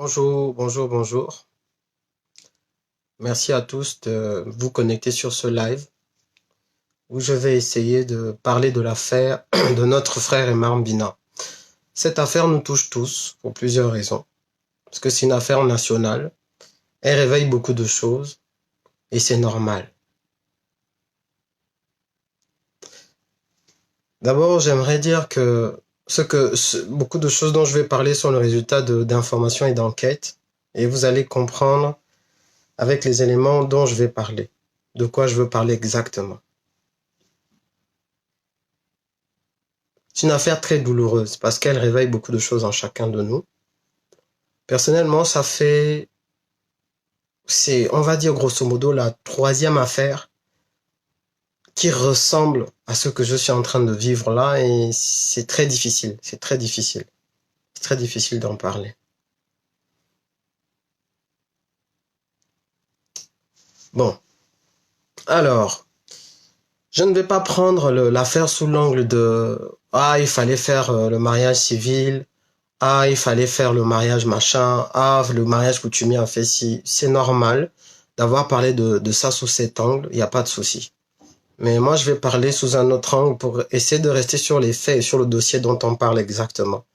Bonjour, bonjour, bonjour. Merci à tous de vous connecter sur ce live où je vais essayer de parler de l'affaire de notre frère Emar Bina. Cette affaire nous touche tous pour plusieurs raisons. Parce que c'est une affaire nationale, elle réveille beaucoup de choses et c'est normal. D'abord, j'aimerais dire que beaucoup de choses dont je vais parler sont le résultat d'informations et d'enquêtes et vous allez comprendre avec les éléments dont je vais parler, de quoi je veux parler exactement. C'est une affaire très douloureuse parce qu'elle réveille beaucoup de choses en chacun de nous. Personnellement, c'est, on va dire grosso modo, la troisième affaire qui ressemble à ce que je suis en train de vivre là et c'est très difficile, c'est très difficile. C'est très difficile d'en parler. Bon, alors, je ne vais pas prendre l'affaire sous l'angle de « Ah, il fallait faire le mariage civil », « Ah, il fallait faire le mariage machin », « Ah, le mariage coutumier a fait ci ». C'est normal d'avoir parlé de ça sous cet angle, il n'y a pas de souci. Mais moi, je vais parler sous un autre angle pour essayer de rester sur les faits et sur le dossier dont on parle exactement.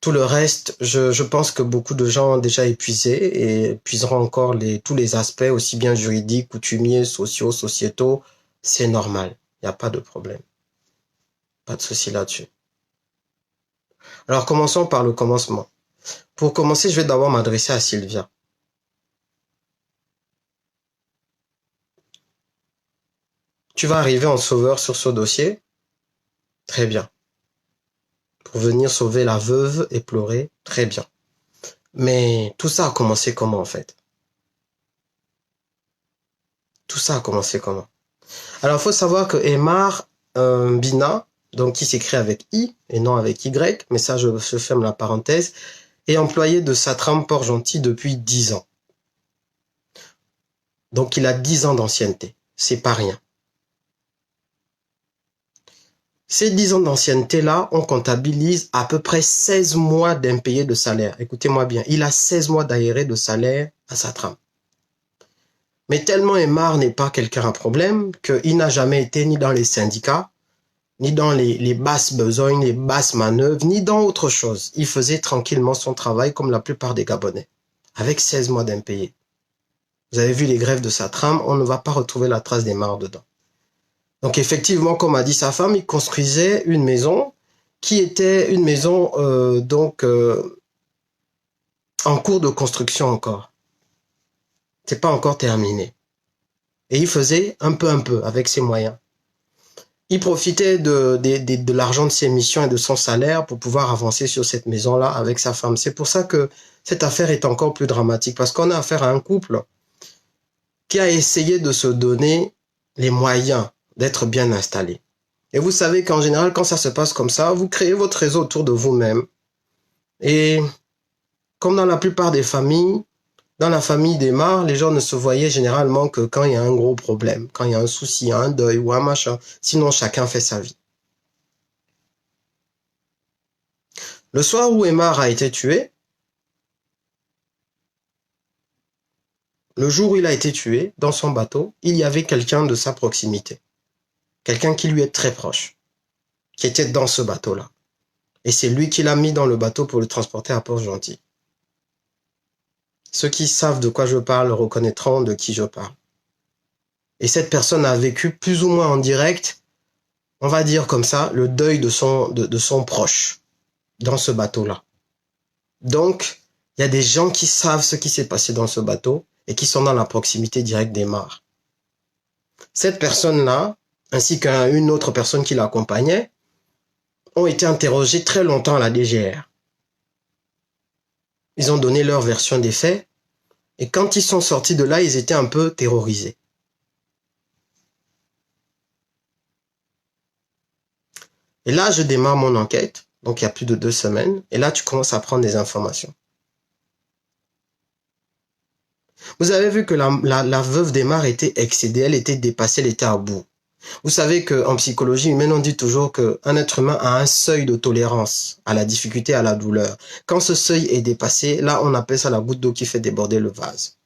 Tout le reste, je pense que beaucoup de gens ont déjà épuisé et épuiseront encore tous les aspects, aussi bien juridiques, coutumiers, sociaux, sociétaux. C'est normal, il n'y a pas de problème. Pas de souci là-dessus. Alors, commençons par le commencement. Pour commencer, je vais d'abord m'adresser à Sylvia. Tu vas arriver en sauveur sur ce dossier? Très bien. Pour venir sauver la veuve éplorée? Très bien. Mais tout ça a commencé comment en fait? Tout ça a commencé comment? Alors, il faut savoir que Emar Bina, donc qui s'écrit avec I et non avec Y, mais ça je ferme la parenthèse, est employé de Satram Port-Gentil depuis 10 ans. Donc il a 10 ans d'ancienneté. C'est pas rien. Ces 10 ans d'ancienneté-là, on comptabilise à peu près 16 mois d'impayés de salaire. Écoutez-moi bien, il a 16 mois d'aéré de salaire à Satram. Mais tellement Emar n'est pas quelqu'un à problème qu'il n'a jamais été ni dans les syndicats, ni dans les basses besognes, les basses manœuvres, ni dans autre chose. Il faisait tranquillement son travail comme la plupart des Gabonais, avec 16 mois d'impayés. Vous avez vu les grèves de Satram, on ne va pas retrouver la trace d'Emar dedans. Donc effectivement, comme a dit sa femme, il construisait une maison qui était une maison en cours de construction encore. C'est pas encore terminé. Et il faisait un peu avec ses moyens. Il profitait de l'argent de ses missions et de son salaire pour pouvoir avancer sur cette maison-là avec sa femme. C'est pour ça que cette affaire est encore plus dramatique parce qu'on a affaire à un couple qui a essayé de se donner les moyens d'être bien installé. Et vous savez qu'en général, quand ça se passe comme ça, vous créez votre réseau autour de vous-même. Et comme dans la plupart des familles, dans la famille d'Emar, les gens ne se voyaient généralement que quand il y a un gros problème, quand il y a un souci, un deuil ou un machin. Sinon, chacun fait sa vie. Le soir où Emar a été tué, le jour où il a été tué, dans son bateau, il y avait quelqu'un de sa proximité. Quelqu'un qui lui est très proche, qui était dans ce bateau-là. Et c'est lui qui l'a mis dans le bateau pour le transporter à Port-Gentil. Ceux qui savent de quoi je parle reconnaîtront de qui je parle. Et cette personne a vécu plus ou moins en direct, on va dire comme ça, le deuil de son proche dans ce bateau-là. Donc, il y a des gens qui savent ce qui s'est passé dans ce bateau et qui sont dans la proximité directe d'Emar. Cette personne-là, ainsi qu'une autre personne qui l'accompagnait, ont été interrogés très longtemps à la DGR. Ils ont donné leur version des faits et quand ils sont sortis de là, ils étaient un peu terrorisés. Et là, je démarre mon enquête, donc il y a plus de 2 semaines, et là, tu commences à prendre des informations. Vous avez vu que la veuve d'Emar était excédée, elle était dépassée, elle était à bout. Vous savez qu'en psychologie humaine, on dit toujours qu'un être humain a un seuil de tolérance à la difficulté, à la douleur. Quand ce seuil est dépassé, là, on appelle ça la goutte d'eau qui fait déborder le vase.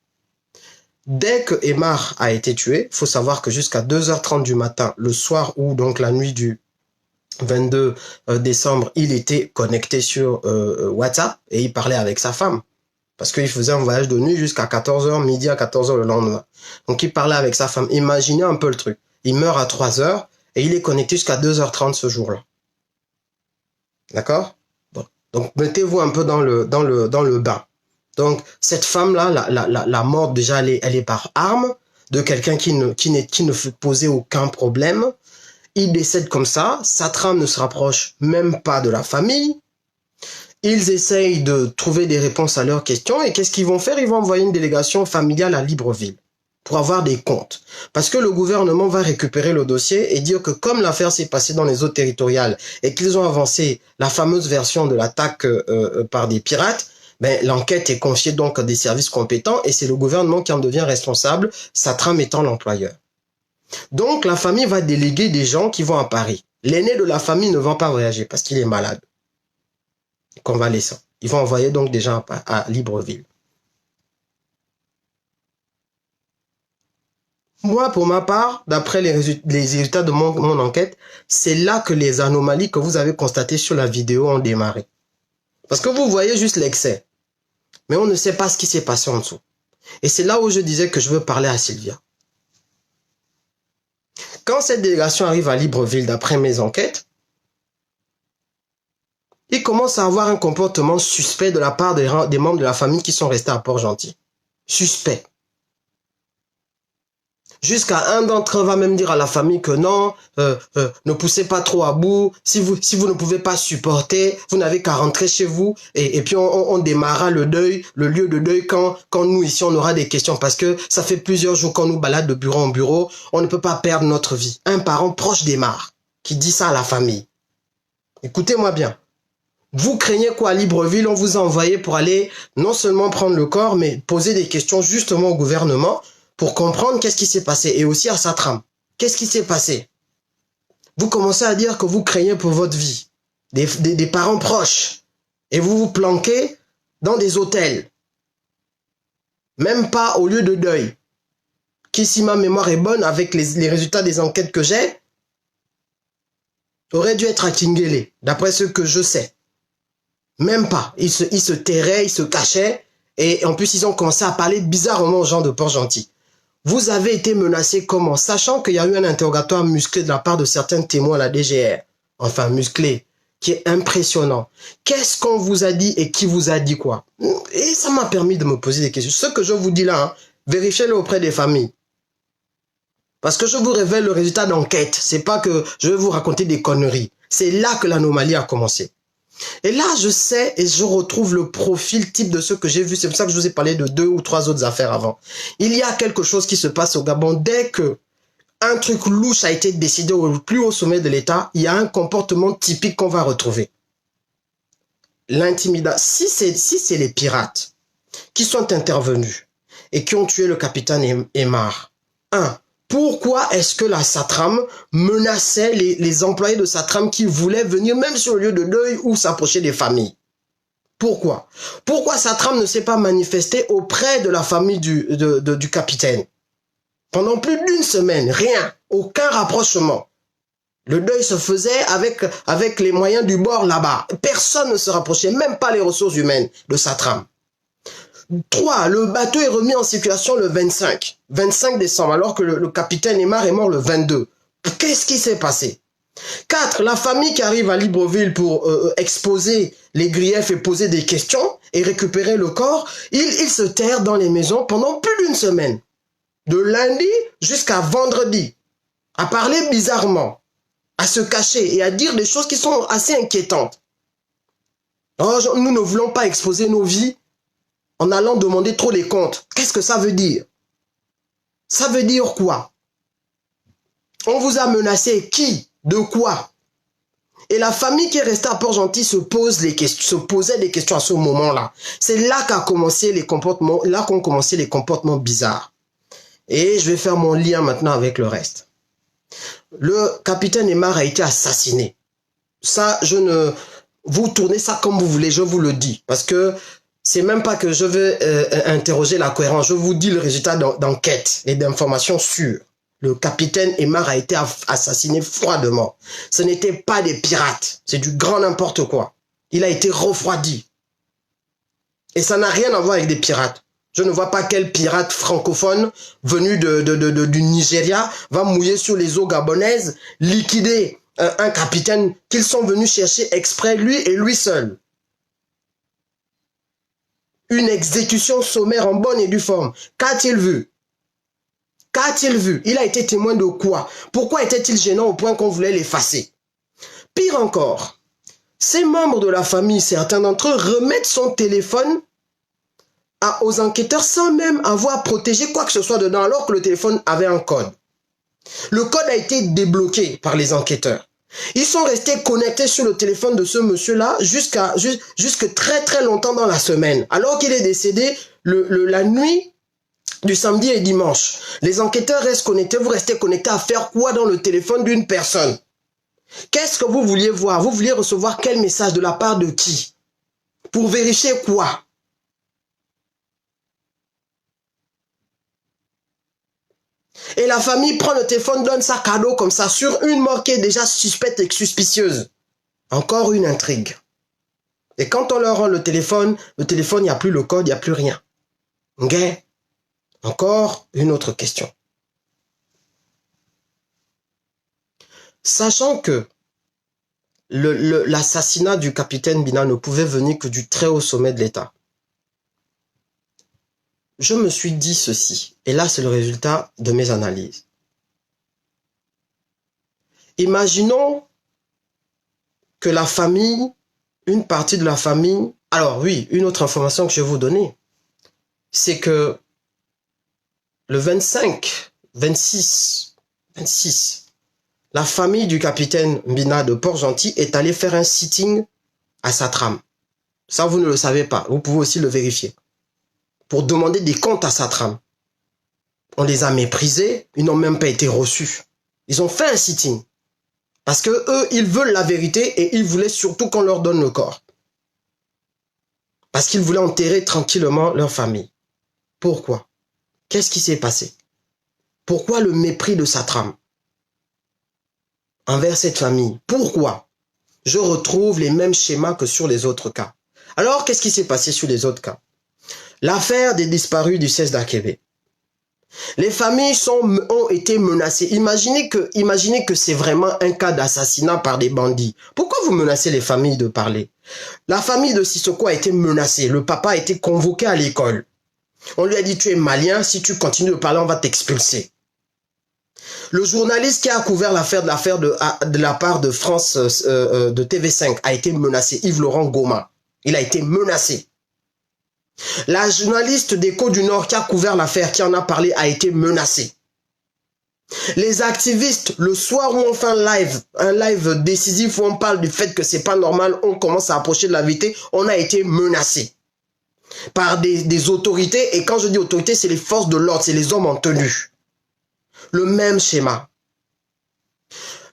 Dès que Aymar a été tué, il faut savoir que jusqu'à 2h30 du matin, le soir ou donc la nuit du 22 décembre, il était connecté sur WhatsApp et il parlait avec sa femme. Parce qu'il faisait un voyage de nuit jusqu'à 14h, midi à 14h le lendemain. Donc il parlait avec sa femme. Imaginez un peu le truc. Il meurt à 3h et il est connecté jusqu'à 2h30 ce jour-là. D'accord? Bon. Donc mettez-vous un peu dans le bain. Donc cette femme-là, la mort déjà, elle est par arme de quelqu'un qui ne fait poser aucun problème. Il décède comme ça. Sa trame ne se rapproche même pas de la famille. Ils essayent de trouver des réponses à leurs questions et qu'est-ce qu'ils vont faire? Ils vont envoyer une délégation familiale à Libreville pour avoir des comptes. Parce que le gouvernement va récupérer le dossier et dire que comme l'affaire s'est passée dans les eaux territoriales et qu'ils ont avancé la fameuse version de l'attaque par des pirates, ben, l'enquête est confiée donc à des services compétents et c'est le gouvernement qui en devient responsable, sa trame étant l'employeur. Donc la famille va déléguer des gens qui vont à Paris. L'aîné de la famille ne va pas voyager parce qu'il est malade. Convalescent. Ils vont envoyer donc des gens à Libreville. Moi, pour ma part, d'après les résultats de mon enquête, c'est là que les anomalies que vous avez constatées sur la vidéo ont démarré. Parce que vous voyez juste l'excès. Mais on ne sait pas ce qui s'est passé en dessous. Et c'est là où je disais que je veux parler à Sylvia. Quand cette délégation arrive à Libreville, d'après mes enquêtes, il commence à avoir un comportement suspect de la part des membres de la famille qui sont restés à Port-Gentil. Suspect. Jusqu'à un d'entre eux va même dire à la famille que non, ne poussez pas trop à bout. Si vous ne pouvez pas supporter, vous n'avez qu'à rentrer chez vous. Et puis on démarrera le deuil, le lieu de deuil quand nous ici on aura des questions. Parce que ça fait plusieurs jours qu'on nous balade de bureau en bureau. On ne peut pas perdre notre vie. Un parent proche démarre qui dit ça à la famille. Écoutez-moi bien. Vous craignez quoi à Libreville? On vous a envoyé pour aller non seulement prendre le corps, mais poser des questions justement au gouvernement pour comprendre qu'est-ce qui s'est passé et aussi à sa trame. Qu'est-ce qui s'est passé? Vous commencez à dire que vous craignez pour votre vie, des parents proches, et vous vous planquez dans des hôtels. Même pas au lieu de deuil. Qui, si ma mémoire est bonne, avec les résultats des enquêtes que j'ai, aurait dû être à Tinguele, d'après ce que je sais. Même pas. Ils se terraient, ils se cachaient. Et en plus, ils ont commencé à parler bizarrement aux gens de Port-Gentil. Vous avez été menacé comment? Sachant qu'il y a eu un interrogatoire musclé de la part de certains témoins à la DGR. Enfin, musclé. Qui est impressionnant. Qu'est-ce qu'on vous a dit et qui vous a dit quoi? Et ça m'a permis de me poser des questions. Ce que je vous dis là, hein, vérifiez-le auprès des familles. Parce que je vous révèle le résultat d'enquête. C'est pas que je vais vous raconter des conneries. C'est là que l'anomalie a commencé. Et là, je sais et je retrouve le profil type de ce que j'ai vu. C'est pour ça que je vous ai parlé de 2 ou 3 autres affaires avant. Il y a quelque chose qui se passe au Gabon. Dès que un truc louche a été décidé au plus haut sommet de l'État, il y a un comportement typique qu'on va retrouver. L'intimidation. Si c'est les pirates qui sont intervenus et qui ont tué le capitaine Aymar, pourquoi est-ce que la SATRAM menaçait les employés de SATRAM qui voulaient venir même sur le lieu de deuil ou s'approcher des familles? Pourquoi? Pourquoi SATRAM ne s'est pas manifesté auprès de la famille du capitaine? Pendant plus d'une semaine, rien, aucun rapprochement. Le deuil se faisait avec les moyens du bord là-bas. Personne ne se rapprochait, même pas les ressources humaines de SATRAM. 3. Le bateau est remis en circulation le 25 décembre, alors que le capitaine Aymar est mort le 22. Qu'est-ce qui s'est passé? 4. La famille qui arrive à Libreville pour exposer les griefs et poser des questions et récupérer le corps, ils se terrent dans les maisons pendant plus d'une semaine. De lundi jusqu'à vendredi. À parler bizarrement, à se cacher et à dire des choses qui sont assez inquiétantes. Oh, nous ne voulons pas exposer nos vies en allant demander trop les comptes. Qu'est-ce que ça veut dire? Ça veut dire quoi? On vous a menacé qui? De quoi? Et la famille qui est restée à Port-Gentil se posait des questions à ce moment-là. C'est là qu'ont commencé les comportements bizarres. Et je vais faire mon lien maintenant avec le reste. le capitaine Aymar a été assassiné. Ça, je ne... Vous tournez ça comme vous voulez, je vous le dis. Parce que c'est même pas que je veux interroger la cohérence. Je vous dis le résultat d'enquête et d'informations sûres. Le capitaine Aymar a été assassiné froidement. Ce n'était pas des pirates. C'est du grand n'importe quoi. Il a été refroidi. Et ça n'a rien à voir avec des pirates. Je ne vois pas quel pirate francophone venu du Nigeria va mouiller sur les eaux gabonaises, liquider un capitaine qu'ils sont venus chercher exprès, lui et lui seul. Une exécution sommaire en bonne et due forme. Qu'a-t-il vu? Qu'a-t-il vu? Il a été témoin de quoi? Pourquoi était-il gênant au point qu'on voulait l'effacer? Pire encore, ces membres de la famille, certains d'entre eux, remettent son téléphone aux enquêteurs sans même avoir protégé quoi que ce soit dedans, alors que le téléphone avait un code. Le code a été débloqué par les enquêteurs. Ils sont restés connectés sur le téléphone de ce monsieur-là jusque très très longtemps dans la semaine, alors qu'il est décédé la nuit du samedi et dimanche. Les enquêteurs restent connectés. Vous restez connectés à faire quoi dans le téléphone d'une personne? Qu'est-ce que vous vouliez voir? Vous vouliez recevoir quel message de la part de qui? Pour vérifier quoi? Et la famille prend le téléphone, donne ça cadeau comme ça sur une mort qui est déjà suspecte et suspicieuse. Encore une intrigue. Et quand on leur rend le téléphone, il n'y a plus le code, il n'y a plus rien. Ok? Encore une autre question. Sachant que l'assassinat du capitaine Bina ne pouvait venir que du très haut sommet de l'État, je me suis dit ceci, et là c'est le résultat de mes analyses. Imaginons que la famille, une partie de la famille... Alors oui, une autre information que je vais vous donner, c'est que le 26, la famille du capitaine Bina de Port-Gentil est allée faire un sitting à Satram. Ça, vous ne le savez pas. Vous pouvez aussi le vérifier. Pour demander des comptes à Satram. On les a méprisés. Ils n'ont même pas été reçus. Ils ont fait un sitting. Parce que eux, ils veulent la vérité et ils voulaient surtout qu'on leur donne le corps. Parce qu'ils voulaient enterrer tranquillement leur famille. Pourquoi? Qu'est-ce qui s'est passé? Pourquoi le mépris de Satram envers cette famille? Pourquoi? Je retrouve les mêmes schémas que sur les autres cas. Alors, qu'est-ce qui s'est passé sur les autres cas? L'affaire des disparus du 16 d'Akébé. Les familles ont été menacées. Imaginez que c'est vraiment un cas d'assassinat par des bandits. Pourquoi vous menacez les familles de parler? La famille de Sissoko a été menacée. Le papa a été convoqué à l'école. On lui a dit, tu es malien, si tu continues de parler, on va t'expulser. Le journaliste qui a couvert l'affaire de la part de France, de TV5, a été menacé. Yves-Laurent Goma. Il a été menacé. La journaliste d'Écho du Nord qui a couvert l'affaire, qui en a parlé, a été menacée. Les activistes, le soir où on fait un live décisif où on parle du fait que c'est pas normal, on commence à approcher de la vérité, on a été menacé par des autorités. Et quand je dis autorités, c'est les forces de l'ordre, c'est les hommes en tenue. Le même schéma.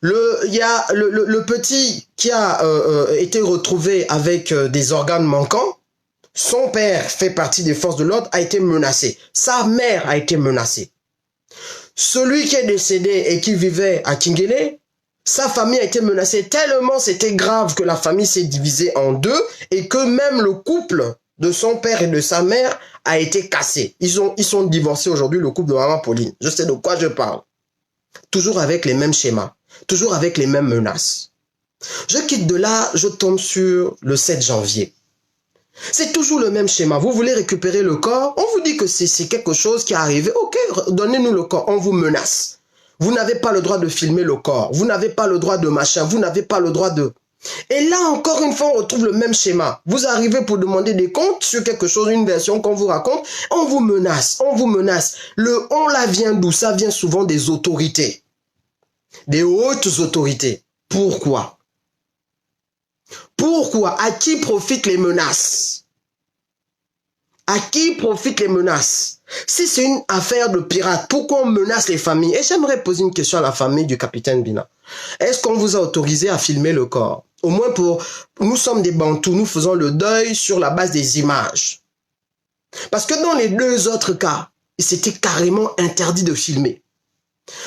Il y a le petit qui a été retrouvé avec des organes manquants. Son père fait partie des forces de l'ordre, a été menacé. Sa mère a été menacée. Celui qui est décédé et qui vivait à Kingele, sa famille a été menacée tellement c'était grave que la famille s'est divisée en deux et que même le couple de son père et de sa mère a été cassé. Ils sont divorcés aujourd'hui, le couple de maman Pauline. Je sais de quoi je parle. Toujours avec les mêmes schémas, toujours avec les mêmes menaces. Je quitte de là, je tombe sur le 7 janvier. C'est toujours le même schéma. Vous voulez récupérer le corps, on vous dit que c'est quelque chose qui est arrivé. Ok, donnez-nous le corps, on vous menace. Vous n'avez pas le droit de filmer le corps. Vous n'avez pas le droit de machin. Vous n'avez pas le droit de... Et là, encore une fois, on retrouve le même schéma. Vous arrivez pour demander des comptes sur quelque chose, une version qu'on vous raconte. On vous menace, on vous menace. Le on là vient d'où? Ça vient souvent des autorités. Des hautes autorités. Pourquoi? Pourquoi? À qui profitent les menaces? À qui profitent les menaces? Si c'est une affaire de pirates, pourquoi on menace les familles? Et j'aimerais poser une question à la famille du capitaine Bina. Est-ce qu'on vous a autorisé à filmer le corps? Au moins pour... Nous sommes des Bantous, nous faisons le deuil sur la base des images. Parce que dans les deux autres cas, c'était carrément interdit de filmer.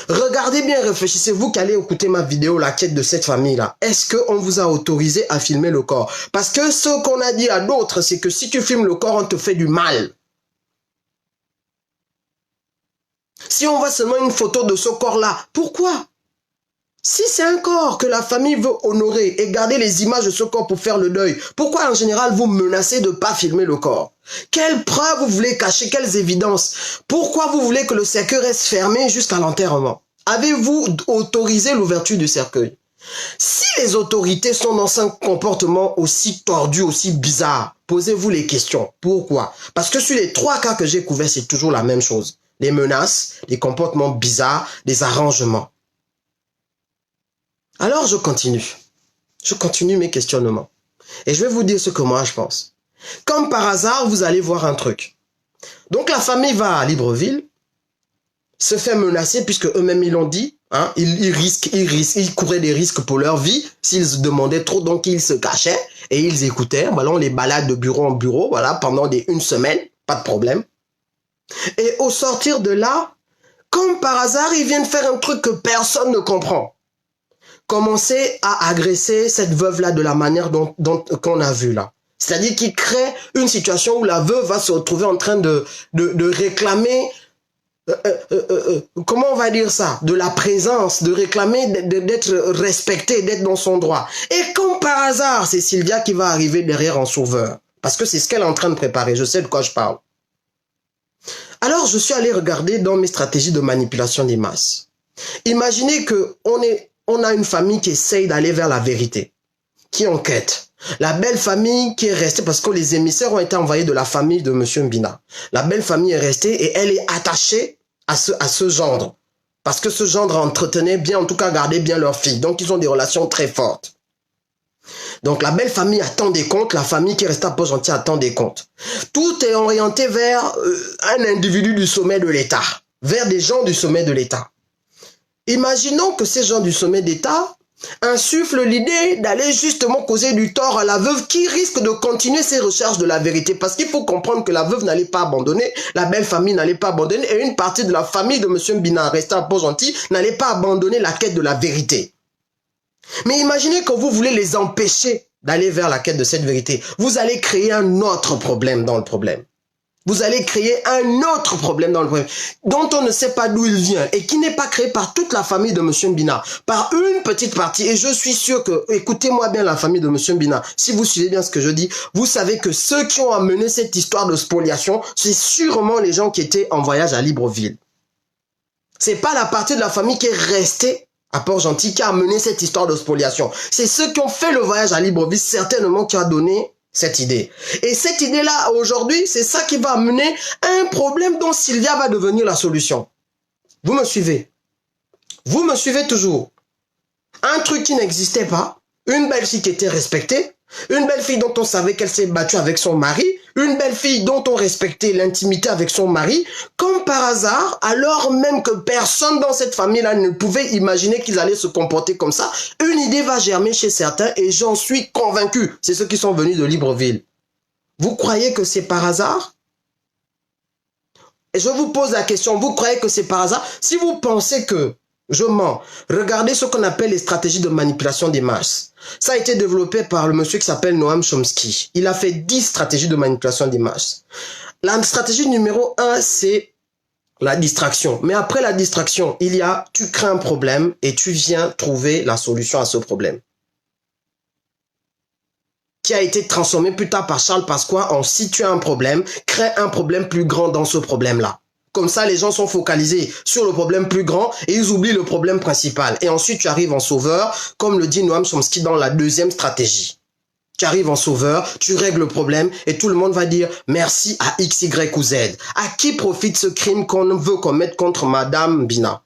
Regardez bien, réfléchissez, vous qui allez écouter ma vidéo, la quête de cette famille-là. Est-ce qu'on vous a autorisé à filmer le corps? Parce que ce qu'on a dit à d'autres, c'est que si tu filmes le corps, on te fait du mal. Si on voit seulement une photo de ce corps-là, pourquoi? Si c'est un corps que la famille veut honorer et garder les images de ce corps pour faire le deuil, pourquoi en général vous menacez de ne pas filmer le corps? Quelles preuves vous voulez cacher? Quelles évidences? Pourquoi vous voulez que le cercueil reste fermé jusqu'à l'enterrement? Avez-vous autorisé l'ouverture du cercueil? Si les autorités sont dans un comportement aussi tordu, aussi bizarre, posez-vous les questions. Pourquoi? Parce que sur les trois cas que j'ai couverts, c'est toujours la même chose. Les menaces, les comportements bizarres, les arrangements. Alors je continue mes questionnements. Et je vais vous dire ce que moi je pense. Comme par hasard, vous allez voir un truc. Donc la famille va à Libreville, se fait menacer puisque eux-mêmes ils l'ont dit. Hein, ils couraient des risques pour leur vie s'ils demandaient trop, donc ils se cachaient et ils écoutaient. Voilà, on les balade de bureau en bureau, voilà, pendant une semaine, pas de problème. Et au sortir de là, comme par hasard, ils viennent faire un truc que personne ne comprend. Commencer à agresser cette veuve-là de la manière qu'on a vu là. C'est-à-dire qu'il crée une situation où la veuve va se retrouver en train de réclamer, comment on va dire ça, de la présence, de réclamer d'être respectée, d'être dans son droit. Et comme par hasard, c'est Sylvia qui va arriver derrière en sauveur. Parce que c'est ce qu'elle est en train de préparer, je sais de quoi je parle. Alors je suis allé regarder dans mes stratégies de manipulation des masses. Imaginez qu'on a une famille qui essaye d'aller vers la vérité, qui enquête. La belle famille qui est restée, parce que les émissaires ont été envoyés de la famille de M. Mbina. La belle famille est restée et elle est attachée à ce gendre. Parce que ce gendre entretenait bien, en tout cas gardait bien leur fille. Donc ils ont des relations très fortes. Donc la belle famille attend des comptes, la famille qui est restée à Port-Gentil attend des comptes. Tout est orienté vers un individu du sommet de l'État, vers des gens du sommet de l'État. Imaginons que ces gens du sommet d'État insufflent l'idée d'aller justement causer du tort à la veuve qui risque de continuer ses recherches de la vérité. Parce qu'il faut comprendre que la veuve n'allait pas abandonner, la belle famille n'allait pas abandonner et une partie de la famille de M. Mbina restée à Port-Gentil n'allait pas abandonner la quête de la vérité. Mais imaginez que vous voulez les empêcher d'aller vers la quête de cette vérité. Vous allez créer un autre problème dans le problème. Vous allez créer un autre problème dans le problème, dont on ne sait pas d'où il vient et qui n'est pas créé par toute la famille de M. Mbina, par une petite partie. Et je suis sûr que, écoutez-moi bien la famille de M. Mbina, si vous suivez bien ce que je dis, vous savez que ceux qui ont amené cette histoire de spoliation, c'est sûrement les gens qui étaient en voyage à Libreville. C'est pas la partie de la famille qui est restée à Port-Gentil qui a amené cette histoire de spoliation. C'est ceux qui ont fait le voyage à Libreville, certainement, qui a donné cette idée. Et cette idée-là, aujourd'hui, c'est ça qui va amener à un problème dont Sylvia va devenir la solution. Vous me suivez? Vous me suivez toujours? Un truc qui n'existait pas, une belle fille qui était respectée, une belle fille dont on savait qu'elle s'est battue avec son mari, une belle fille dont on respectait l'intimité avec son mari, comme par hasard, alors même que personne dans cette famille-là ne pouvait imaginer qu'ils allaient se comporter comme ça, une idée va germer chez certains et j'en suis convaincu. C'est ceux qui sont venus de Libreville. Vous croyez que c'est par hasard? Et je vous pose la question, vous croyez que c'est par hasard? Si vous pensez que je mens, regardez ce qu'on appelle les stratégies de manipulation des masses. Ça a été développé par le monsieur qui s'appelle Noam Chomsky. Il a fait 10 stratégies de manipulation des masses. La stratégie numéro 1, c'est la distraction. Mais après la distraction, il y a, tu crées un problème et tu viens trouver la solution à ce problème. Qui a été transformé plus tard par Charles Pasqua en si tu as un problème, crée un problème plus grand dans ce problème-là. Comme ça, les gens sont focalisés sur le problème plus grand et ils oublient le problème principal. Et ensuite, tu arrives en sauveur, comme le dit Noam Chomsky dans la deuxième stratégie. Tu arrives en sauveur, tu règles le problème et tout le monde va dire merci à X, Y ou Z. À qui profite ce crime qu'on veut commettre contre Madame Bina?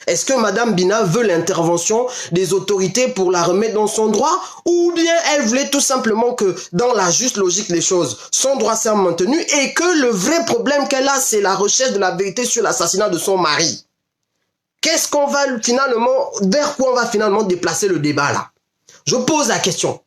Est-ce que Madame Bina veut l'intervention des autorités pour la remettre dans son droit, ou bien elle voulait tout simplement que dans la juste logique des choses, son droit soit maintenu et que le vrai problème qu'elle a, c'est la recherche de la vérité sur l'assassinat de son mari? Qu'est-ce qu'on va finalement, vers quoi on va finalement déplacer le débat là? Je pose la question.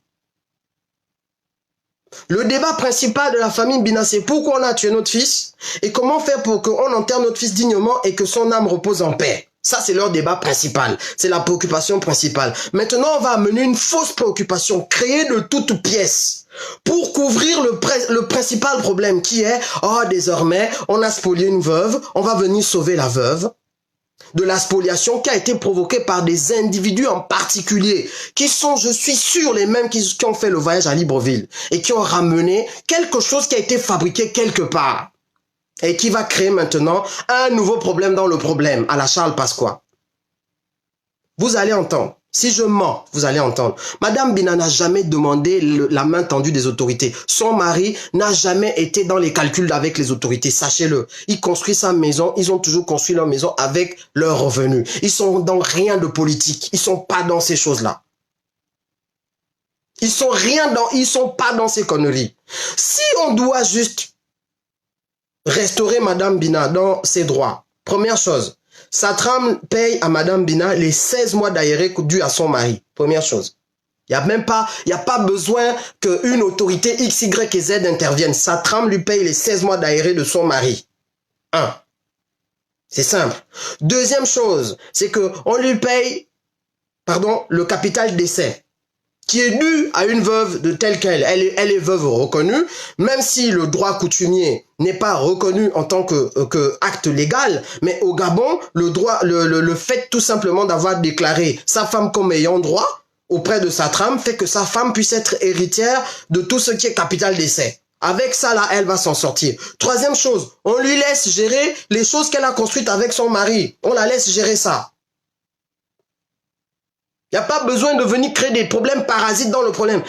Le débat principal de la famille Bina, c'est pourquoi on a tué notre fils et comment faire pour qu'on enterre notre fils dignement et que son âme repose en paix. Ça, c'est leur débat principal. C'est la préoccupation principale. Maintenant, on va amener une fausse préoccupation créée de toutes pièces pour couvrir le principal problème qui est « Oh, désormais, on a spolié une veuve, on va venir sauver la veuve » de la spoliation qui a été provoquée par des individus en particulier, qui sont, je suis sûr, les mêmes qui ont fait le voyage à Libreville et qui ont ramené quelque chose qui a été fabriqué quelque part et qui va créer maintenant un nouveau problème dans le problème, à la Charles Pasqua. Vous allez entendre. Si je mens, vous allez entendre. Madame Bina n'a jamais demandé la main tendue des autorités. Son mari n'a jamais été dans les calculs avec les autorités. Sachez-le. Il construit sa maison. Ils ont toujours construit leur maison avec leurs revenus. Ils sont dans rien de politique. Ils sont pas dans ces choses-là. Ils sont pas dans ces conneries. Si on doit juste restaurer Madame Bina dans ses droits, première chose, Satram paye à Madame Bina les 16 mois d'aéré dus à son mari. Première chose. Il n'y a pas besoin qu'une autorité X, Y et Z intervienne. Satram lui paye les 16 mois d'aéré de son mari. 1. C'est simple. Deuxième chose, c'est qu'on lui paye, le capital d'essai, qui est dû à une veuve de telle qu'elle. Elle est veuve reconnue, même si le droit coutumier n'est pas reconnu en tant que acte légal, mais au Gabon, le fait tout simplement d'avoir déclaré sa femme comme ayant droit auprès de Satram fait que sa femme puisse être héritière de tout ce qui est capital d'essai. Avec ça, là, elle va s'en sortir. Troisième chose, on lui laisse gérer les choses qu'elle a construites avec son mari. On la laisse gérer ça. Il n'y a pas besoin de venir créer des problèmes parasites dans le problème.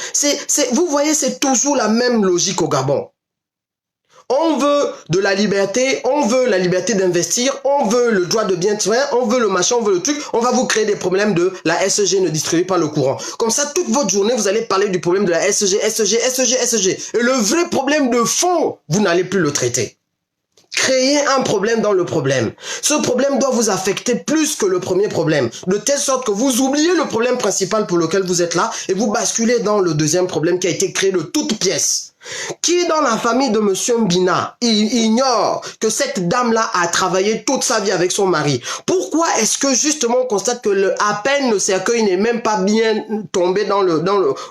Vous voyez, c'est toujours la même logique au Gabon. On veut de la liberté, on veut la liberté d'investir, on veut le droit de bien faire, on veut le machin, on veut le truc. On va vous créer des problèmes de la SEG ne distribue pas le courant. Comme ça, toute votre journée, vous allez parler du problème de la SEG. Et le vrai problème de fond, vous n'allez plus le traiter. Créer un problème dans le problème. Ce problème doit vous affecter plus que le premier problème, de telle sorte que vous oubliez le problème principal pour lequel vous êtes là et vous basculez dans le deuxième problème qui a été créé de toutes pièces. Qui dans la famille de Monsieur Mbina ignore que cette dame-là a travaillé toute sa vie avec son mari? Pourquoi est-ce que justement on constate que à peine le cercueil n'est même pas bien tombé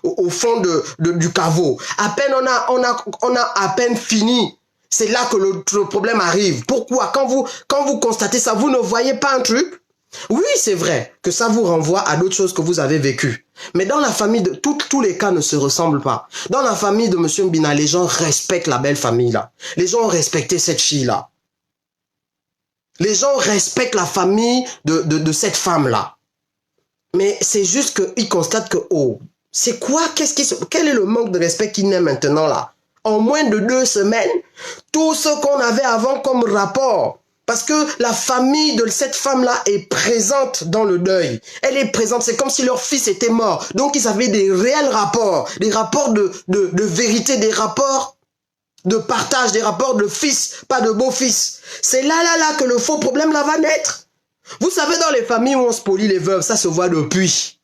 au fond du caveau? À peine on a à peine fini. C'est là que le problème arrive. Pourquoi? Quand vous constatez ça, vous ne voyez pas un truc? Oui, c'est vrai que ça vous renvoie à d'autres choses que vous avez vécues. Mais dans la famille, tous les cas ne se ressemblent pas. Dans la famille de Monsieur Mbina, les gens respectent la belle famille là. Les gens ont respecté cette fille là. Les gens respectent la famille de cette femme là. Mais c'est juste qu'ils constatent que, oh, c'est quoi? Quel est le manque de respect qu'il naît maintenant là? En moins de 2 semaines, tout ce qu'on avait avant comme rapport, parce que la famille de cette femme-là est présente dans le deuil. Elle est présente, c'est comme si leur fils était mort. Donc ils avaient des réels rapports, des rapports de vérité, des rapports de partage, des rapports de fils, pas de beau-fils. C'est là que le faux problème là va naître. Vous savez, dans les familles où on spolie les veuves, ça se voit depuis.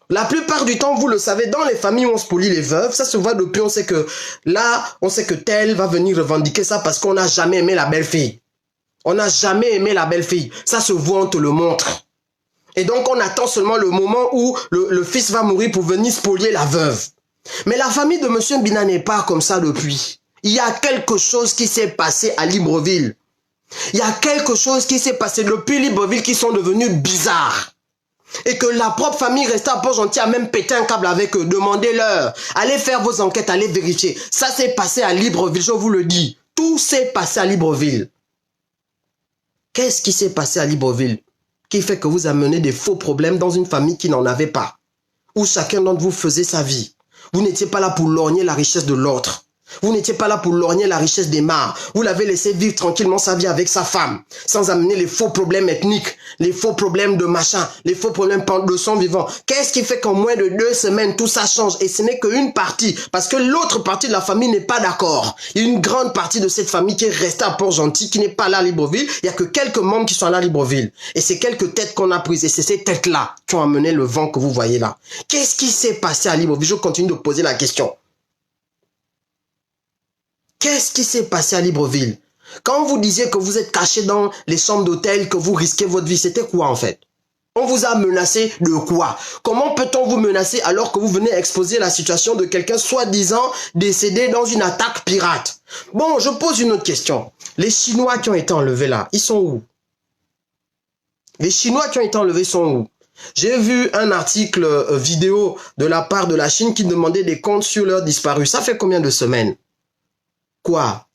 La plupart du temps, vous le savez, dans les familles où on spolie les veuves, ça se voit depuis, on sait que telle va venir revendiquer ça parce qu'on n'a jamais aimé la belle-fille. On n'a jamais aimé la belle-fille. Ça se voit, on te le montre. Et donc, on attend seulement le moment où le fils va mourir pour venir spolier la veuve. Mais la famille de Monsieur Mbina n'est pas comme ça depuis. Il y a quelque chose qui s'est passé à Libreville. Il y a quelque chose qui s'est passé depuis Libreville qui sont devenus bizarres. Et que la propre famille resta à Port-Gentil a même pété un câble avec eux. Demandez-leur. Allez faire vos enquêtes, allez vérifier. Ça s'est passé à Libreville, je vous le dis. Tout s'est passé à Libreville. Qu'est-ce qui s'est passé à Libreville qui fait que vous amenez des faux problèmes dans une famille qui n'en avait pas? Où chacun d'entre vous faisait sa vie. Vous n'étiez pas là pour lorgner la richesse de l'autre. Vous n'étiez pas là pour lorgner la richesse des mares. Vous l'avez laissé vivre tranquillement sa vie avec sa femme, sans amener les faux problèmes ethniques, les faux problèmes de machin, les faux problèmes de son vivant. Qu'est-ce qui fait qu'en moins de 2 semaines, tout ça change? Et ce n'est qu'une partie, parce que l'autre partie de la famille n'est pas d'accord. Il y a une grande partie de cette famille qui est restée à Port-Gentil, qui n'est pas là à Libreville. Il n'y a que quelques membres qui sont là à Libreville. Et c'est quelques têtes qu'on a prises. Et c'est ces têtes-là qui ont amené le vent que vous voyez là. Qu'est-ce qui s'est passé à Libreville? Je continue de poser la question. Qu'est-ce qui s'est passé à Libreville? Quand vous disiez que vous êtes caché dans les chambres d'hôtel, que vous risquez votre vie, c'était quoi en fait? On vous a menacé de quoi? Comment peut-on vous menacer alors que vous venez exposer la situation de quelqu'un soi-disant décédé dans une attaque pirate? Bon, je pose une autre question. Les Chinois qui ont été enlevés là, ils sont où? Les Chinois qui ont été enlevés sont où? J'ai vu un article vidéo de la part de la Chine qui demandait des comptes sur leurs disparus. Ça fait combien de semaines? Quoi?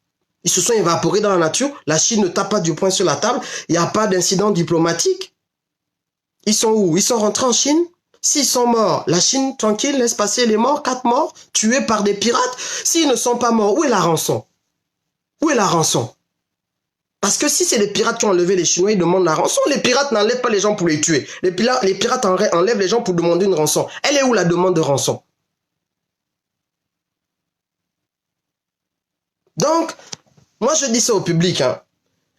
Ils se sont évaporés dans la nature? La Chine ne tape pas du poing sur la table? Il n'y a pas d'incident diplomatique? Ils sont où? Ils sont rentrés en Chine? S'ils sont morts, la Chine, tranquille, laisse passer les morts, 4 morts, tués par des pirates. S'ils ne sont pas morts, où est la rançon? Où est la rançon? Parce que si c'est les pirates qui ont enlevé les Chinois, ils demandent la rançon. Les pirates n'enlèvent pas les gens pour les tuer. Les pirates enlèvent les gens pour demander une rançon. Elle est où la demande de rançon? Donc, moi je dis ça au public. Hein.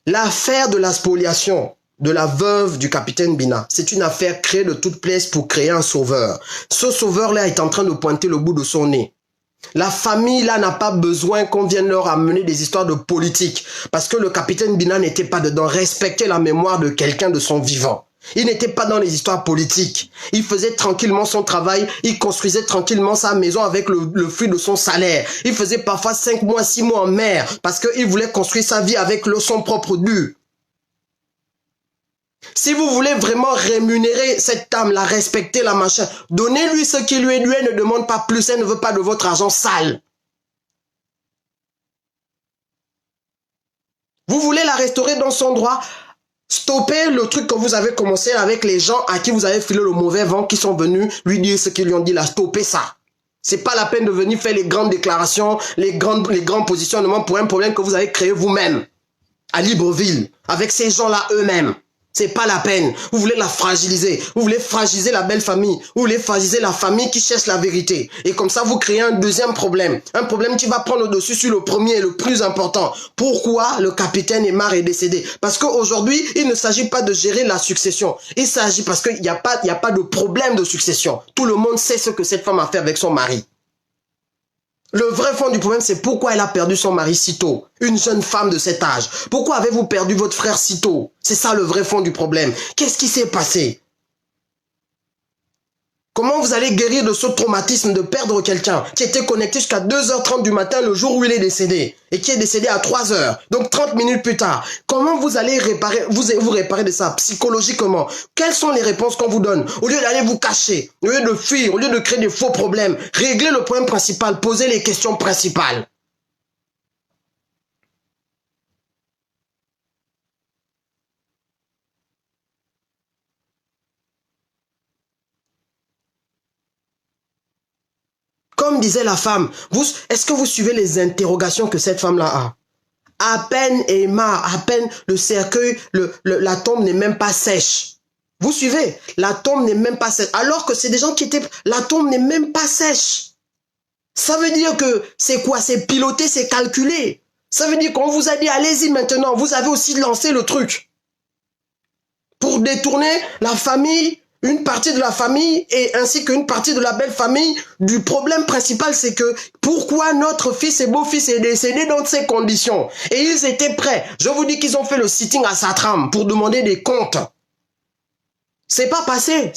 L'affaire de la spoliation de la veuve du capitaine Bina, c'est une affaire créée de toutes pièces pour créer un sauveur. Ce sauveur-là est en train de pointer le bout de son nez. La famille là n'a pas besoin qu'on vienne leur amener des histoires de politique parce que le capitaine Bina n'était pas dedans. Respecter la mémoire de quelqu'un de son vivant. Il n'était pas dans les histoires politiques. Il faisait tranquillement son travail. Il construisait tranquillement sa maison avec le fruit de son salaire. Il faisait parfois 5 mois, 6 mois en mer parce qu'il voulait construire sa vie avec son propre dur. Si vous voulez vraiment rémunérer cette âme, la respecter, la machin, donnez-lui ce qui lui est dû. Elle ne demande pas plus. Elle ne veut pas de votre argent sale. Vous voulez la restaurer dans son droit? Stoppez le truc que vous avez commencé avec les gens à qui vous avez filé le mauvais vent, qui sont venus lui dire ce qu'ils lui ont dit là. Stoppez ça. C'est pas la peine de venir faire les grandes déclarations, les grands positionnements pour un problème que vous avez créé vous-même à Libreville, avec ces gens-là eux-mêmes. C'est pas la peine. Vous voulez la fragiliser. Vous voulez fragiliser la belle famille. Vous voulez fragiliser la famille qui cherche la vérité. Et comme ça, vous créez un deuxième problème. Un problème qui va prendre le dessus sur le premier et le plus important. Pourquoi le capitaine Aymar est décédé? Parce qu'aujourd'hui, il ne s'agit pas de gérer la succession. Il s'agit parce qu'il n'y a pas de problème de succession. Tout le monde sait ce que cette femme a fait avec son mari. Le vrai fond du problème, c'est pourquoi elle a perdu son mari si tôt. Une jeune femme de cet âge. Pourquoi avez-vous perdu votre frère si tôt? C'est ça le vrai fond du problème. Qu'est-ce qui s'est passé? Comment vous allez guérir de ce traumatisme de perdre quelqu'un qui était connecté jusqu'à 2h30 du matin le jour où il est décédé et qui est décédé à 3h, donc 30 minutes plus tard? Comment vous allez vous réparer de ça psychologiquement? Quelles sont les réponses qu'on vous donne? Au lieu d'aller vous cacher, au lieu de fuir, au lieu de créer des faux problèmes, réglez le problème principal, posez les questions principales. Comme disait la femme, est-ce que vous suivez les interrogations que cette femme-là a? À peine Aymar, à peine le cercueil, la tombe n'est même pas sèche. Vous suivez? La tombe n'est même pas sèche. Alors que c'est des gens qui étaient... La tombe n'est même pas sèche. Ça veut dire que c'est quoi? C'est piloté, c'est calculé. Ça veut dire qu'on vous a dit, allez-y maintenant. Vous avez aussi lancé le truc. Pour détourner la famille... Une partie de la famille et ainsi qu'une partie de la belle famille du problème principal, c'est que pourquoi notre fils et beau-fils est décédé dans ces conditions? Et ils étaient prêts. Je vous dis qu'ils ont fait le sitting à Satram pour demander des comptes. C'est pas passé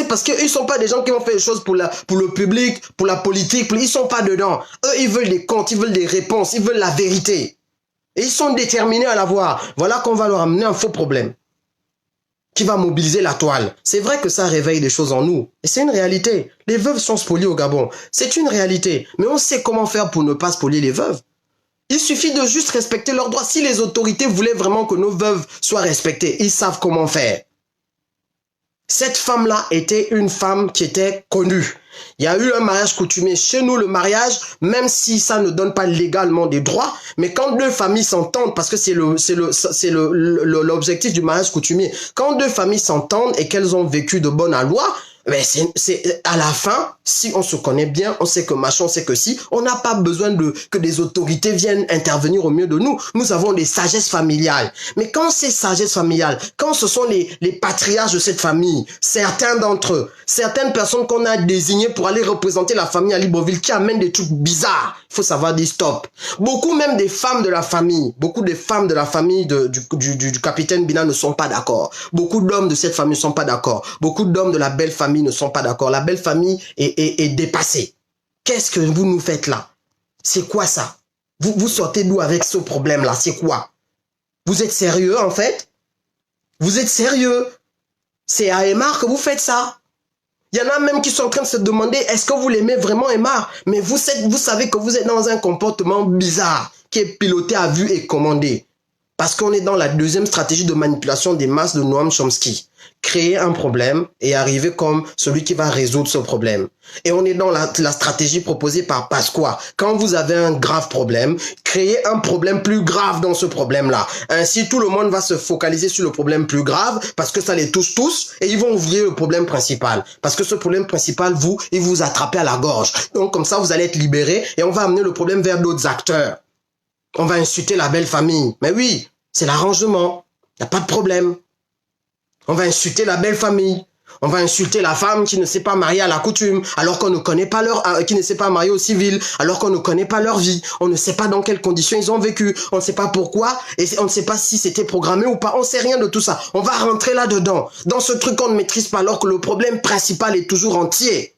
parce qu'ils sont pas des gens qui vont faire des choses pour le public, pour la politique, ils sont pas dedans. Eux, ils veulent des comptes, ils veulent des réponses, ils veulent la vérité. Et ils sont déterminés à l'avoir. Voilà qu'on va leur amener un faux problème qui va mobiliser la toile. C'est vrai que ça réveille des choses en nous. Et c'est une réalité. Les veuves sont spoliées au Gabon. C'est une réalité. Mais on sait comment faire pour ne pas spolier les veuves. Il suffit de juste respecter leurs droits. Si les autorités voulaient vraiment que nos veuves soient respectées, ils savent comment faire. Cette femme-là était une femme qui était connue. Il y a eu un mariage coutumier. Chez nous, le mariage, même si ça ne donne pas légalement des droits, mais quand deux familles s'entendent, parce que c'est l'objectif du mariage coutumier, quand deux familles s'entendent et qu'elles ont vécu de bonne loi, mais c'est à la fin, si on se connaît bien, on sait que machin, on sait que si, on n'a pas besoin que des autorités viennent intervenir au milieu de nous. Nous avons des sagesses familiales. Mais quand c'est sagesse familiale, quand ce sont les patriarches de cette famille, certains d'entre eux, certaines personnes qu'on a désignées pour aller représenter la famille à Libreville qui amènent des trucs bizarres, il faut savoir dire stop. Beaucoup même des femmes de la famille, du capitaine Bina ne sont pas d'accord. Beaucoup d'hommes de cette famille ne sont pas d'accord. Beaucoup d'hommes de la belle famille ne sont pas d'accord. La belle famille est dépassée. Qu'est-ce que vous nous faites là? C'est quoi ça? Vous sortez d'où avec ce problème-là? C'est quoi? Vous êtes sérieux en fait? Vous êtes sérieux? C'est à Aymar que vous faites ça? Il y en a même qui sont en train de se demander, est-ce que vous l'aimez vraiment Aymar? Mais vous savez que vous êtes dans un comportement bizarre qui est piloté à vue et commandé. Parce qu'on est dans la deuxième stratégie de manipulation des masses de Noam Chomsky. Créer un problème et arriver comme celui qui va résoudre ce problème. Et on est dans la stratégie proposée par Pasqua. Quand vous avez un grave problème, créez un problème plus grave dans ce problème-là. Ainsi, tout le monde va se focaliser sur le problème plus grave parce que ça les touche tous et ils vont oublier le problème principal. Parce que ce problème principal, il vous attrape à la gorge. Donc comme ça, vous allez être libéré et on va amener le problème vers d'autres acteurs. On va insulter la belle famille. Mais oui, c'est l'arrangement. Il n'y a pas de problème. On va insulter la belle famille. On va insulter la femme qui ne s'est pas mariée à la coutume, alors qu'on ne connaît pas qui ne s'est pas mariée au civil, alors qu'on ne connaît pas leur vie. On ne sait pas dans quelles conditions ils ont vécu. On ne sait pas pourquoi et on ne sait pas si c'était programmé ou pas. On ne sait rien de tout ça. On va rentrer là-dedans, dans ce truc qu'on ne maîtrise pas, alors que le problème principal est toujours entier.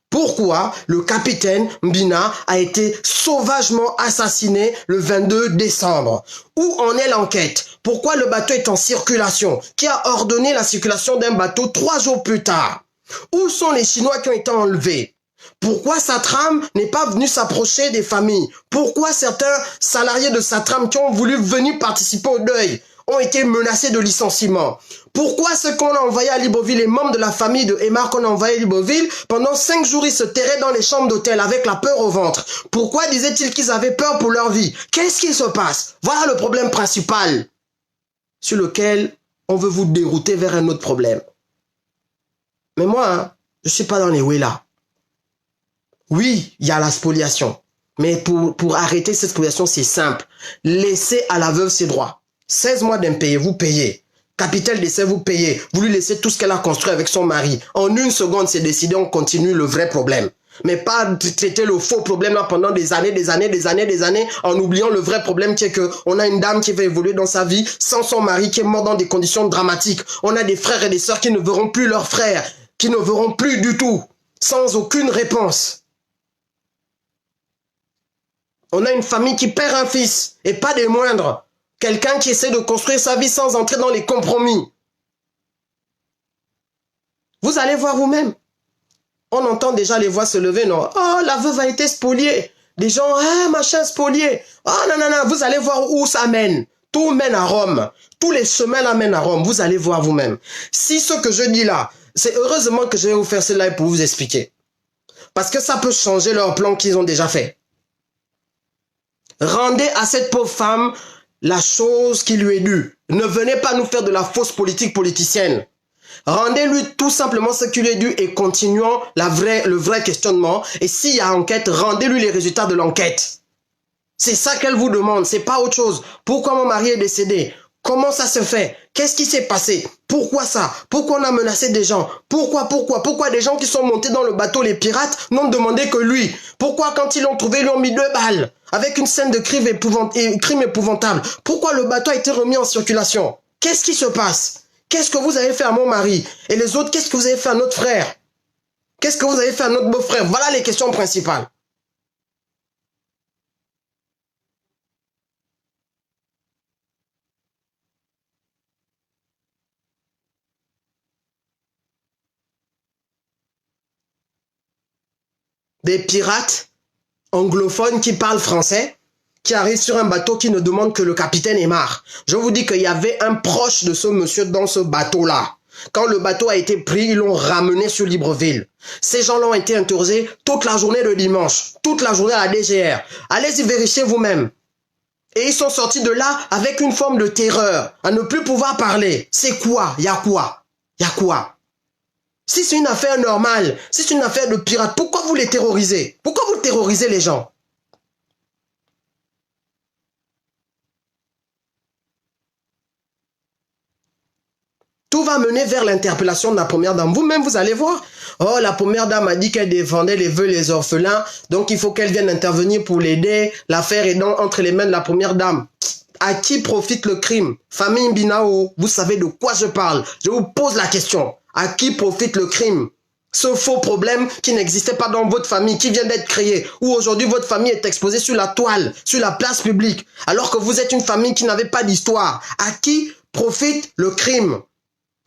Pourquoi le capitaine Mbina a été sauvagement assassiné le 22 décembre? Où en est l'enquête? Pourquoi le bateau est en circulation? Qui a ordonné la circulation d'un bateau 3 jours plus tard? Où sont les Chinois qui ont été enlevés? Pourquoi Satram n'est pas venu s'approcher des familles? Pourquoi certains salariés de Satram qui ont voulu venir participer au deuil ont été menacés de licenciement? Pourquoi ceux qu'on a envoyés à Libreville, les membres de la famille de Aymar qu'on a envoyés à Libreville, pendant 5 jours, ils se terraient dans les chambres d'hôtel avec la peur au ventre? Pourquoi disaient-ils qu'ils avaient peur pour leur vie? Qu'est-ce qui se passe? Voilà le problème principal sur lequel on veut vous dérouter vers un autre problème. Mais moi, je ne suis pas dans les là. Oui, il y a la spoliation. Mais pour arrêter cette spoliation, c'est simple. Laissez à la veuve ses droits. 16 mois d'impayé, vous payez. Capital d'essai, vous payez. Vous lui laissez tout ce qu'elle a construit avec son mari. En une seconde, c'est décidé, on continue le vrai problème. Mais pas traiter le faux problème là pendant des années, en oubliant le vrai problème qui est que on a une dame qui va évoluer dans sa vie sans son mari qui est mort dans des conditions dramatiques. On a des frères et des sœurs qui ne verront plus leurs frères, qui ne verront plus du tout, sans aucune réponse. On a une famille qui perd un fils, et pas des moindres. Quelqu'un qui essaie de construire sa vie sans entrer dans les compromis. Vous allez voir vous-même. On entend déjà les voix se lever, non? Oh, la veuve a été spoliée. Des gens, ah, machin spolié. Oh, non, vous allez voir où ça mène. Tout mène à Rome. Tous les chemins là mènent à Rome. Vous allez voir vous-même. Si ce que je dis là, c'est heureusement que je vais vous faire ce live pour vous expliquer. Parce que ça peut changer leur plan qu'ils ont déjà fait. Rendez à cette pauvre femme la chose qui lui est due. Ne venez pas nous faire de la fausse politique politicienne. Rendez-lui tout simplement ce qui lui est dû et continuons le vrai questionnement. Et s'il y a enquête, rendez-lui les résultats de l'enquête. C'est ça qu'elle vous demande, c'est pas autre chose. Pourquoi mon mari est décédé? Comment ça se fait? Qu'est-ce qui s'est passé? Pourquoi ça? Pourquoi on a menacé des gens? Pourquoi des gens qui sont montés dans le bateau, les pirates, n'ont demandé que lui? Pourquoi quand ils l'ont trouvé, ils lui ont mis 2 balles? Avec une scène de crime épouvantable. Pourquoi le bateau a été remis en circulation? Qu'est-ce qui se passe? Qu'est-ce que vous avez fait à mon mari? Et les autres, qu'est-ce que vous avez fait à notre frère? Qu'est-ce que vous avez fait à notre beau-frère? Voilà les questions principales. Des pirates anglophones qui parlent français, qui arrivent sur un bateau qui ne demande que le capitaine Aymar. Je vous dis qu'il y avait un proche de ce monsieur dans ce bateau-là. Quand le bateau a été pris, ils l'ont ramené sur Libreville. Ces gens-là ont été interrogés toute la journée de dimanche, toute la journée à la DGR. Allez-y vérifier vous-même. Et ils sont sortis de là avec une forme de terreur, à ne plus pouvoir parler. C'est quoi? Il y a quoi? Il y a quoi? Si c'est une affaire normale, si c'est une affaire de pirate, pourquoi vous les terrorisez? Pourquoi vous terrorisez les gens? Tout va mener vers l'interpellation de la première dame. Vous-même, vous allez voir. Oh, la première dame a dit qu'elle défendait les veuves, les orphelins. Donc, il faut qu'elle vienne intervenir pour l'aider. L'affaire est entre les mains de la première dame. À qui profite le crime? Famille Mbinao, vous savez de quoi je parle. Je vous pose la question. À qui profite le crime? Ce faux problème qui n'existait pas dans votre famille, qui vient d'être créé, où aujourd'hui votre famille est exposée sur la toile, sur la place publique, alors que vous êtes une famille qui n'avait pas d'histoire. À qui profite le crime?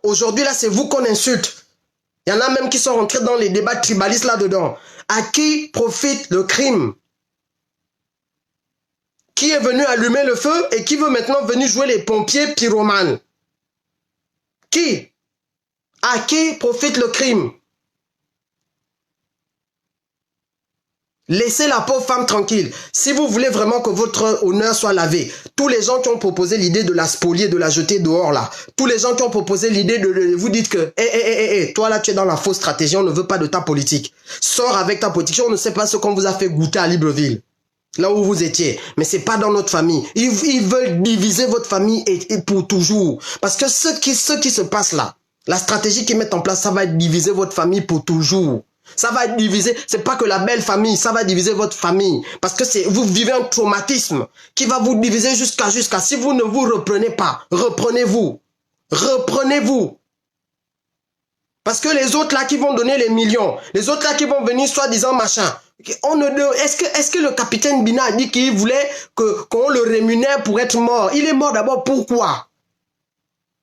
Aujourd'hui, là, c'est vous qu'on insulte. Il y en a même qui sont rentrés dans les débats tribalistes là-dedans. À qui profite le crime? Qui est venu allumer le feu et qui veut maintenant venir jouer les pompiers pyromanes? Qui? À qui profite le crime? Laissez la pauvre femme tranquille. Si vous voulez vraiment que votre honneur soit lavé, tous les gens qui ont proposé l'idée de la spolier, de la jeter dehors là, tous les gens qui ont proposé l'idée de vous dites que, toi là tu es dans la fausse stratégie, on ne veut pas de ta politique. Sors avec ta politique, on ne sait pas ce qu'on vous a fait goûter à Libreville, là où vous étiez, mais c'est pas dans notre famille. Ils veulent diviser votre famille et pour toujours. Parce que ce qui se passe là, la stratégie qu'ils mettent en place, ça va diviser votre famille pour toujours. Ça va diviser, c'est pas que la belle famille, ça va diviser votre famille. Parce que vous vivez un traumatisme qui va vous diviser jusqu'à si vous ne vous reprenez pas, reprenez-vous. Reprenez-vous. Parce que les autres là qui vont donner les millions, les autres là qui vont venir soi-disant machin, est-ce que le capitaine Bina a dit qu'il voulait qu'on le rémunère pour être mort? Il est mort d'abord, pourquoi?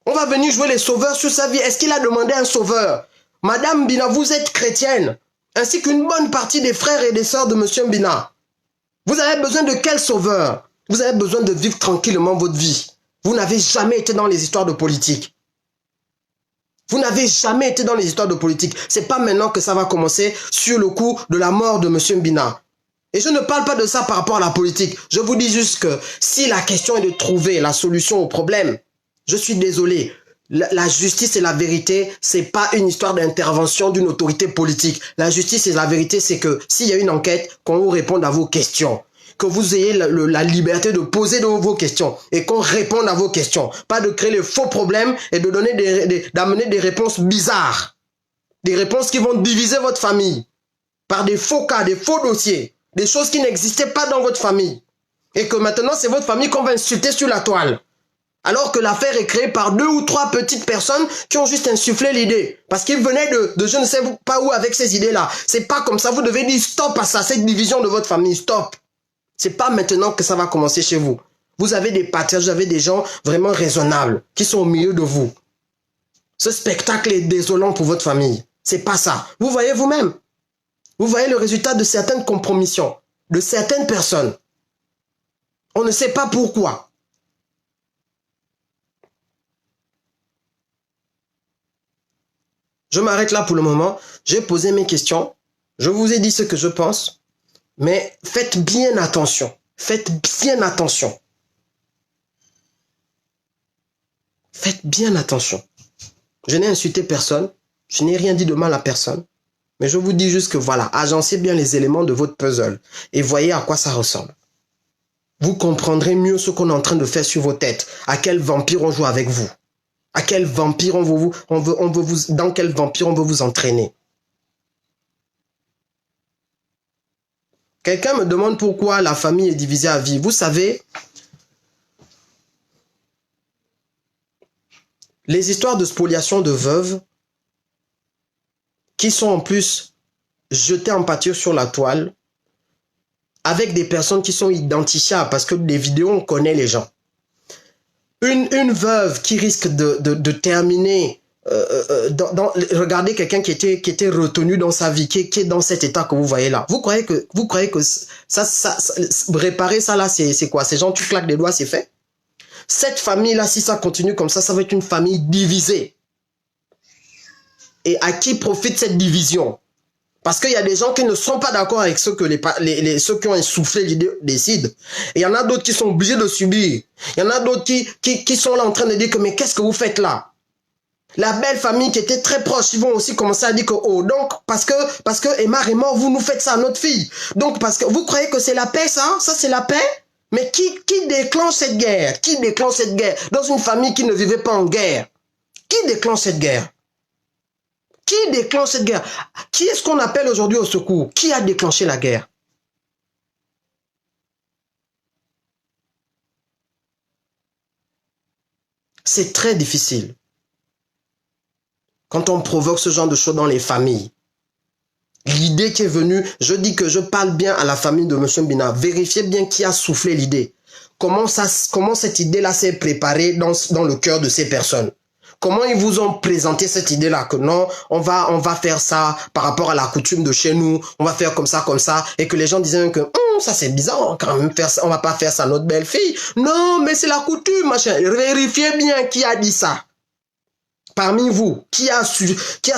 On va venir jouer les sauveurs sur sa vie. Est-ce qu'il a demandé un sauveur? Madame Bina, vous êtes chrétienne, ainsi qu'une bonne partie des frères et des sœurs de Monsieur Bina. Vous avez besoin de quel sauveur? Vous avez besoin de vivre tranquillement votre vie. Vous n'avez jamais été dans les histoires de politique. Vous n'avez jamais été dans les histoires de politique. C'est pas maintenant que ça va commencer sur le coup de la mort de Monsieur Bina. Et je ne parle pas de ça par rapport à la politique. Je vous dis juste que si la question est de trouver la solution au problème, je suis désolé. La justice et la vérité, c'est pas une histoire d'intervention d'une autorité politique. La justice et la vérité, c'est que s'il y a une enquête, qu'on vous réponde à vos questions. Que vous ayez la liberté de poser vos questions et qu'on réponde à vos questions. Pas de créer les faux problèmes et de d'amener des réponses bizarres. Des réponses qui vont diviser votre famille. Par des faux cas, des faux dossiers. Des choses qui n'existaient pas dans votre famille. Et que maintenant, c'est votre famille qu'on va insulter sur la toile. Alors que l'affaire est créée par 2 ou 3 petites personnes qui ont juste insufflé l'idée. Parce qu'ils venaient de je ne sais pas où avec ces idées-là. C'est pas comme ça. Vous devez dire stop à ça, cette division de votre famille. Stop. C'est pas maintenant que ça va commencer chez vous. Vous avez des partenaires, vous avez des gens vraiment raisonnables qui sont au milieu de vous. Ce spectacle est désolant pour votre famille. C'est pas ça. Vous voyez vous-même. Vous voyez le résultat de certaines compromissions, de certaines personnes. On ne sait pas pourquoi. Je m'arrête là pour le moment. J'ai posé mes questions. Je vous ai dit ce que je pense. Mais faites bien attention. Faites bien attention. Faites bien attention. Je n'ai insulté personne. Je n'ai rien dit de mal à personne. Mais je vous dis juste que voilà, agencez bien les éléments de votre puzzle. Et voyez à quoi ça ressemble. Vous comprendrez mieux ce qu'on est en train de faire sur vos têtes. À quel vampire on joue avec vous. À quel vampire dans quel vampire on veut vous entraîner? Quelqu'un me demande pourquoi la famille est divisée à vie. Vous savez, les histoires de spoliation de veuves qui sont en plus jetées en pâture sur la toile avec des personnes qui sont identifiables parce que des vidéos, on connaît les gens. Une veuve qui risque de terminer, regardez quelqu'un qui était retenu dans sa vie, qui est dans cet état que vous voyez là. Vous croyez que réparer ça là, c'est quoi? Ces gens, tu claques des doigts, c'est fait. Cette famille là, si ça continue comme ça va être une famille divisée. et à qui profite cette division? Parce qu'il y a des gens qui ne sont pas d'accord avec ce que ceux qui ont insoufflé l'idée décident. Et il y en a d'autres qui sont obligés de subir. Il y en a d'autres qui sont là en train de dire que mais qu'est-ce que vous faites là? La belle famille qui était très proche, ils vont aussi commencer à dire que oh, donc parce que Aymar est mort, vous nous faites ça à notre fille. Donc parce que vous croyez que c'est la paix ça? Ça c'est la paix? Mais qui déclenche cette guerre? Qui déclenche cette guerre dans une famille qui ne vivait pas en guerre? Qui déclenche cette guerre? Qui déclenche cette guerre? Qui est-ce qu'on appelle aujourd'hui au secours? Qui a déclenché la guerre? C'est très difficile. Quand on provoque ce genre de choses dans les familles, l'idée qui est venue, je dis que je parle bien à la famille de M. Mbina, vérifiez bien qui a soufflé l'idée. Comment cette idée-là s'est préparée dans le cœur de ces personnes? Comment ils vous ont présenté cette idée-là que non, on va faire ça par rapport à la coutume de chez nous, on va faire comme ça, et que les gens disaient que ça c'est bizarre, on va quand même faire ça, on va pas faire ça à notre belle-fille. Non, mais c'est la coutume, machin. Vérifiez bien qui a dit ça. Parmi vous, qui a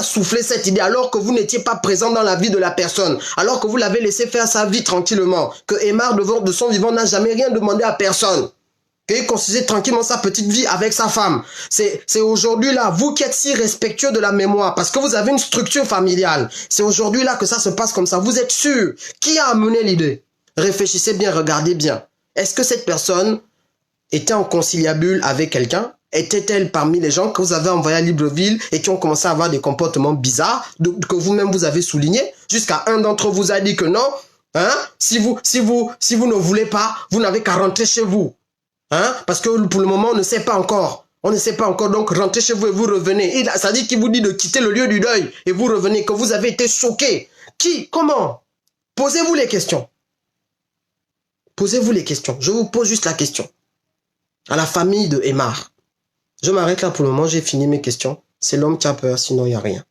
soufflé cette idée alors que vous n'étiez pas présent dans la vie de la personne, alors que vous l'avez laissé faire sa vie tranquillement, que Aymar de son vivant n'a jamais rien demandé à personne, qu'il construisait tranquillement sa petite vie avec sa femme. C'est aujourd'hui là, vous qui êtes si respectueux de la mémoire, parce que vous avez une structure familiale, c'est aujourd'hui là que ça se passe comme ça. Vous êtes sûr? Qui a amené l'idée? Réfléchissez bien, regardez bien. Est-ce que cette personne était en conciliabule avec quelqu'un? Était-elle parmi les gens que vous avez envoyés à Libreville et qui ont commencé à avoir des comportements bizarres que vous-même vous avez souligné, jusqu'à un d'entre vous a dit que non, hein, si vous ne voulez pas, vous n'avez qu'à rentrer chez vous, hein, parce que pour le moment on ne sait pas encore. On ne sait pas encore, donc rentrez chez vous et vous revenez. Ça dit qu'il vous dit de quitter le lieu du deuil et vous revenez, que vous avez été choqué. Qui? Comment? Posez-vous les questions. Posez-vous les questions. Je vous pose juste la question. À la famille de Aymar. Je m'arrête là pour le moment, j'ai fini mes questions. C'est l'homme qui a peur, sinon il n'y a rien.